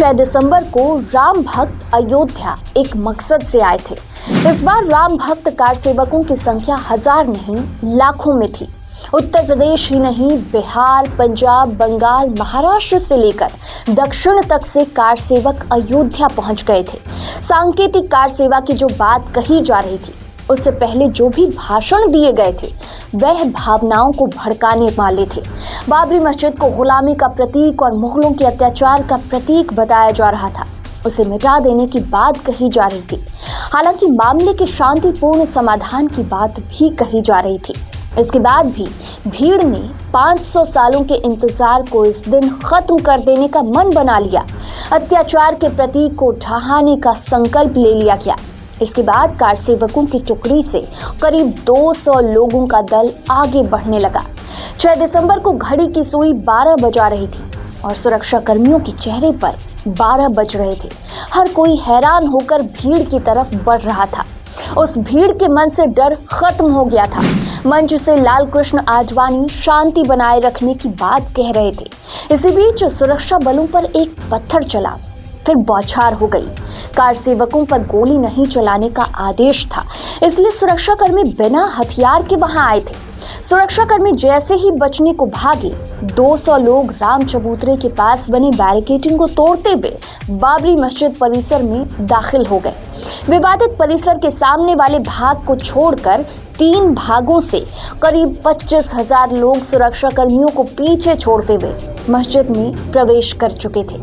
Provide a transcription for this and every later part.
6 दिसंबर को राम भक्त अयोध्या एक मकसद से आए थे। इस बार राम भक्त कार सेवकों की संख्या हजार नहीं लाखों में थी। उत्तर प्रदेश ही नहीं, बिहार, पंजाब, बंगाल, महाराष्ट्र से लेकर दक्षिण तक से कार सेवक अयोध्या पहुंच गए थे। सांकेतिक कार सेवा की जो बात कही जा रही थी, उससे पहले जो भी भाषण दिए गए थे वह भावनाओं को भड़काने वाले थे। बाबरी मस्जिद को गुलामी का प्रतीक और मुगलों के अत्याचार का प्रतीक बताया जा रहा था। उसे मिटा देने की बात कही जा रही थी। हालांकि मामले के शांतिपूर्ण समाधान की बात भी कही जा रही थी। इसके बाद भी भीड़ ने 500 सालों के इंतजार को इस दिन खत्म कर देने का मन बना लिया। अत्याचार के प्रतीक को ढहाने का संकल्प ले लिया गया। इसके बाद कार सेवकों की टुकड़ी से करीब 200 लोगों का दल आगे बढ़ने लगा। 6 दिसंबर को घड़ी की सुई 12 बजा रही थी और सुरक्षा कर्मियों के चेहरे पर 12 बज रहे थे। हर कोई हैरान होकर भीड़ की तरफ बढ़ रहा था। उस भीड़ के मन से डर खत्म हो गया था। मंच से लाल कृष्ण आडवाणी शांति बनाए रखने की बात कह रहे थे। इसी बीच सुरक्षा बलों पर एक पत्थर चला, फिर बौछार हो गई। कार सेवकों पर गोली नहीं चलाने का आदेश था, इसलिए सुरक्षाकर्मी बिना हथियार के वहां आए थे। सुरक्षाकर्मी जैसे ही बचने को भागे, 200 लोग राम चबूतरे के पास बने बैरिकेडिंग को तोड़ते हुए बाबरी मस्जिद परिसर में दाखिल हो गए। विवादित परिसर के सामने वाले भाग को छोड़कर 3 भागों से करीब 25,000 लोग सुरक्षा कर्मियों को पीछे छोड़ते हुए मस्जिद में प्रवेश कर चुके थे।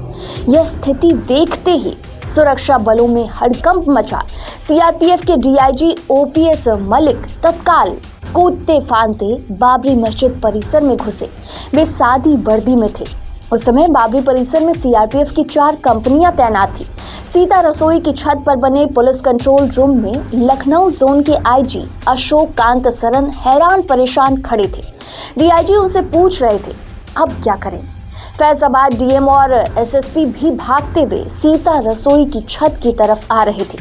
यह स्थिति देखते ही सुरक्षा बलों में हड़कंप मचा। सीआरपीएफ के डीआईजी ओपीएस मलिक तत्काल कूदते फांदते बाबरी मस्जिद परिसर में घुसे। वे सादी वर्दी में थे। उस समय बाबरी परिसर में सीआरपीएफ की 4 कंपनियां तैनात थी। सीता रसोई की छत पर बने पुलिस कंट्रोल रूम में लखनऊ जोन के आईजी अशोक कांत सरन हैरान परेशान खड़े थे। डीआईजी उनसे पूछ रहे थे, अब क्या करें? फैजाबाद डीएम और एसएसपी भी भागते हुए सीता रसोई की छत की तरफ आ रहे थे।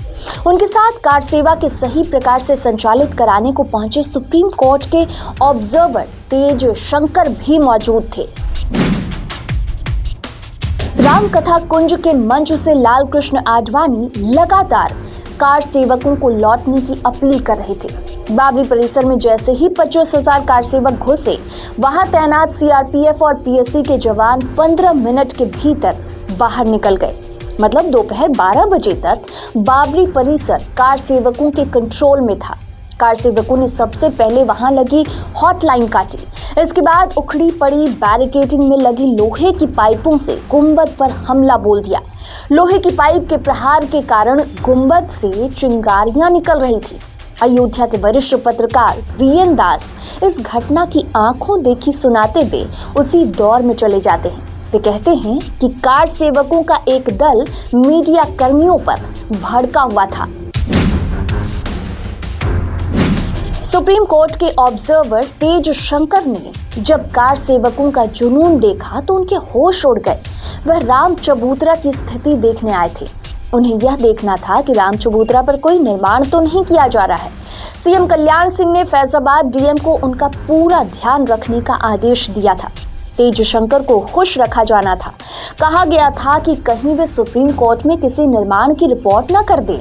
उनके साथ कार सेवा के सही प्रकार से संचालित कराने को पहुंचे सुप्रीम कोर्ट के ऑब्जर्वर तेज शंकर भी मौजूद थे। राम कथा कुंज के मंच से लाल कृष्ण आडवाणी लगातार कार सेवकों को लौटने की अपील कर रहे थे। बाबरी परिसर में जैसे ही 25,000 कार सेवक घुसे, वहां तैनात सीआरपीएफ और पीएससी के जवान 15 मिनट के भीतर बाहर निकल गए। मतलब दोपहर 12 बजे तक बाबरी परिसर कार सेवकों के कंट्रोल में था। कार सेवकों ने सबसे पहले वहां लगी हॉटलाइन काटी। इसके बाद उखड़ी पड़ी बैरिकेडिंग में लगी लोहे की पाइपों से गुंबद पर हमला बोल दिया। लोहे की पाइप के प्रहार के कारण गुंबद से चिंगारियां निकल रही थी। अयोध्या के वरिष्ठ पत्रकार वीएन दास इस घटना की आंखों देखी सुनाते हुए उसी दौर में चले जाते हैं। वे कहते हैं कि कार सेवकों का एक दल मीडिया कर्मियों पर भड़का हुआ था। सुप्रीम कोर्ट के ऑब्जर्वर तेज शंकर ने जब कार सेवकों का जुनून देखा तो उनके होश उड़ गए। वह राम चबूतरा की स्थिति देखने आए थे। उन्हें यह देखना था कि राम चबूतरा पर कोई निर्माण तो नहीं किया जा रहा है। सीएम कल्याण सिंह ने फैजाबाद डीएम को उनका पूरा ध्यान रखने का आदेश दिया था। तेज शंकर को खुश रखा जाना था। कहा गया था कि कहीं वे सुप्रीम कोर्ट में किसी निर्माण की रिपोर्ट न कर दें,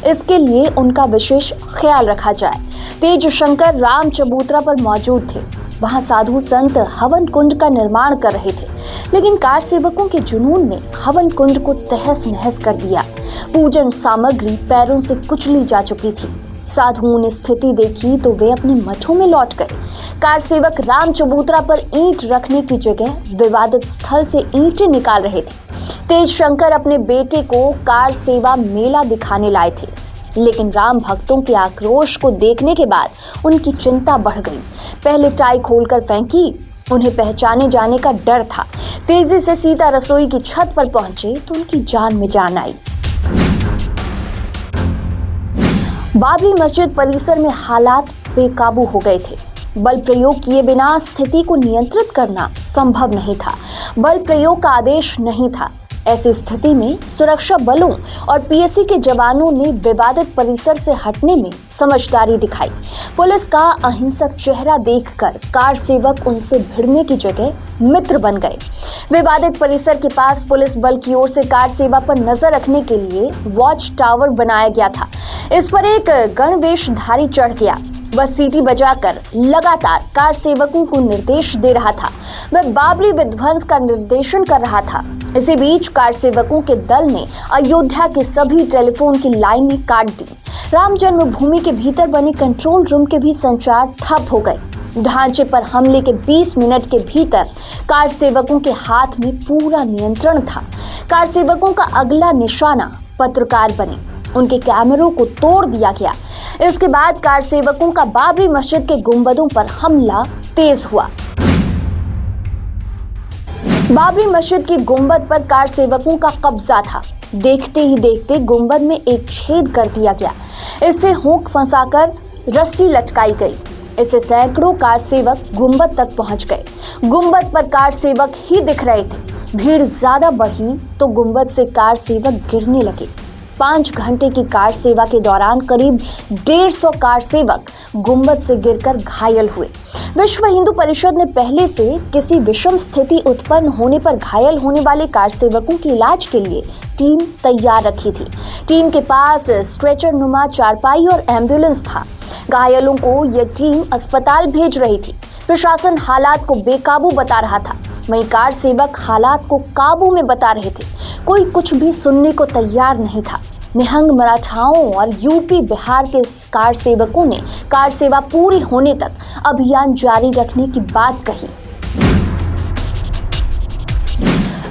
इसके लिए उनका विशेष ख्याल रखा जाए। तेज शंकर राम चबूतरा पर मौजूद थे। वहां साधु संत हवन कुंड का निर्माण कर रहे थे, लेकिन कार सेवकों के जुनून ने हवन कुंड को तहस नहस कर दिया। पूजन सामग्री पैरों से कुचली जा चुकी थी। साधुओं ने स्थिति देखी तो वे अपने मठों में लौट गए। कार सेवक राम चबूतरा पर ईंट रखने की जगह विवादित स्थल से ईंटें निकाल रहे थे। तेज शंकर अपने बेटे को कार सेवा मेला दिखाने लाए थे, लेकिन राम भक्तों के आक्रोश को देखने के बाद उनकी चिंता बढ़ गई। पहले टाई खोलकर फेंकी। उन्हें पहचाने जाने का डर था। तेजी से सीता रसोई की छत पर पहुंचे तो उनकी जान में जान आई। बाबरी मस्जिद परिसर में हालात बेकाबू हो गए थे। बल प्रयोग किए बिना स्थिति को नियंत्रित करना संभव नहीं था। बल प्रयोग का आदेश नहीं था। ऐसी स्थिति में सुरक्षा बलों और पीएसी के जवानों ने विवादित परिसर से हटने में समझदारी दिखाई। पुलिस का अहिंसक चेहरा देखकर कार सेवक उनसे भिड़ने की जगह मित्र बन गए। विवादित परिसर के पास पुलिस बल की ओर से कार सेवा पर नजर रखने के लिए वॉच टावर बनाया गया था। इस पर एक गणवेशधारी चढ़ गया। वह सीटी बजाकर लगातार कार सेवकों को निर्देश दे रहा था। वह बाबरी विध्वंस का निर्देशन कर रहा था। इसी बीच कार सेवकों के दल ने अयोध्या के सभी टेलीफोन की लाइनें काट दी। राम जन्मभूमि के भीतर बने कंट्रोल रूम के भी संचार ठप हो गए। ढांचे पर हमले के 20 मिनट के भीतर कार सेवकों के हाथ में पूरा नियंत्रण था। कार सेवकों का अगला निशाना पत्रकार बने। उनके कैमरों को तोड़ दिया गया। इसके बाद कार सेवकों का बाबरी मस्जिद के गुंबदों पर हमला तेज हुआ। बाबरी मस्जिद की गुंबद पर कार सेवकों का कब्जा था। देखते ही देखते गुंबद में एक छेद कर दिया गया। इससे हुक फंसाकर रस्सी लटकाई गई। इससे सैकड़ों कार सेवक गुंबद तक पहुंच गए। गुंबद पर कार सेवक ही दिख रहे थे। भीड़ ज्यादा बढ़ी तो गुंबद से कार सेवक गिरने लगे। 5 घंटे की कार सेवा के दौरान करीब 150 कार सेवक गुंबद से गिरकर घायल हुए। विश्व हिंदू परिषद ने पहले से किसी विषम स्थिति उत्पन्न होने पर घायल होने वाले कार सेवकों के इलाज के लिए टीम तैयार रखी थी। टीम के पास स्ट्रेचर नुमा चारपाई और एम्बुलेंस था। घायलों को यह टीम अस्पताल भेज रही थी। प्रशासन हालात को बेकाबू बता रहा था, वहीं कार सेवक हालात को काबू में बता रहे थे। कोई कुछ भी सुनने को तैयार नहीं था। निहंग मराठाओं और यूपी बिहार के कार सेवकों ने कार सेवा पूरी होने तक अभियान जारी रखने की बात कही।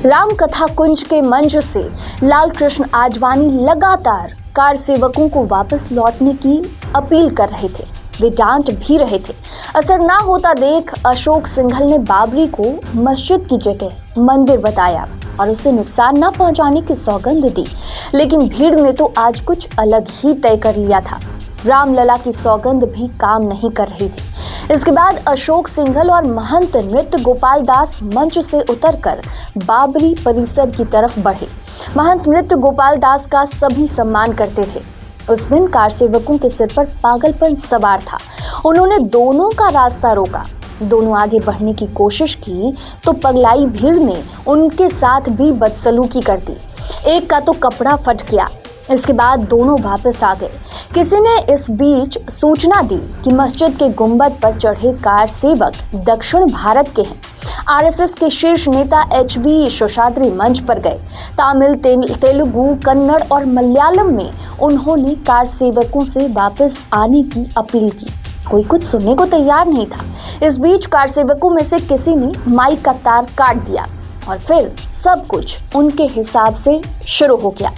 राम कथा कुंज के मंच से लाल कृष्ण आडवाणी लगातार कार सेवकों को वापस लौटने की अपील कर रहे थे। वे डांट भी रहे थे। असर ना होता देख अशोक सिंघल ने बाबरी को मस्जिद की जगह मंदिर बताया और उसे नुकसान न पहुंचाने की सौगंध दी। लेकिन भीड़ ने तो आज कुछ अलग ही तय कर लिया था। रामलला की सौगंध भी काम नहीं कर रही थी। इसके बाद अशोक सिंघल और महंत नृत्य गोपाल दास मंच से उतरकर बाबरी परिसर की तरफ बढ़े। महंत नृत्य गोपाल दास का सभी सम्मान करते थे। उस दिन कार सेवकों के सिर पर पागलपन सवार था। उन्होंने दोनों का रास्ता रोका। दोनों आगे बढ़ने की कोशिश की तो पगलाई भीड़ ने उनके साथ भी बदसलूकी कर दी। एक का तो कपड़ा फट गया। इसके बाद दोनों वापस आ गए। किसी ने इस बीच सूचना दी कि मस्जिद के गुंबद पर चढ़े कार सेवक दक्षिण भारत के हैं। आरएसएस के शीर्ष नेता एचबी शेषाद्री मंच पर गए। तमिल, तेलुगु, कन्नड़ और मलयालम में उन्होंने कार सेवकों से वापस आने की अपील की। कोई कुछ सुनने को तैयार नहीं था। इस बीच कार सेवकों में से किसी ने माइक का तार काट दिया और फिर सब कुछ उनके हिसाब से शुरू हो गया।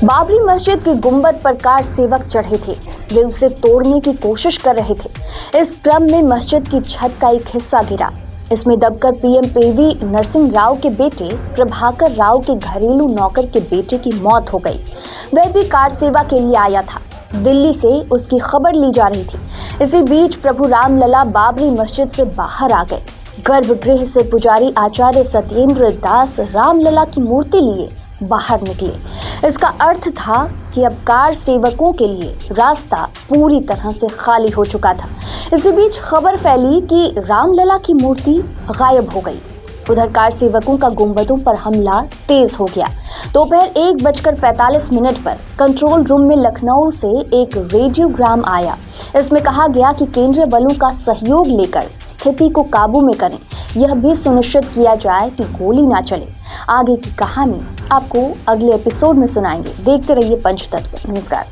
बाबरी मस्जिद की गुंबद पर कार सेवक चढ़े थे। वे उसे तोड़ने की कोशिश कर रहे थे। इस क्रम में मस्जिद की छत का एक हिस्सा गिरा। इसमें दबकर पीएम पीवी नरसिंह राव के बेटे प्रभाकर राव के घरेलू नौकर के बेटे की मौत हो गई। वह भी कार सेवा के लिए आया था। दिल्ली से उसकी खबर ली जा रही थी। इसी बीच प्रभु रामलला बाबरी मस्जिद से बाहर आ गए। गर्भगृह से पुजारी आचार्य सत्येंद्र दास रामलला की मूर्ति लिए बाहर निकले। इसका अर्थ था कि अब कार सेवकों के लिए रास्ता पूरी तरह से खाली हो चुका था। इसी बीच खबर फैली कि रामलला की मूर्ति गायब हो गई। उधर कार सेवकों का गुंबदों पर हमला तेज हो गया। दोपहर 1:45 पर कंट्रोल रूम में लखनऊ से एक रेडियोग्राम आया। इसमें कहा गया कि केंद्रीय बलों का सहयोग लेकर स्थिति को काबू में करें। यह भी सुनिश्चित किया जाए कि गोली ना चले। आगे की कहानी आपको अगले एपिसोड में सुनाएंगे। देखते रहिए पंचतत्व। नमस्कार।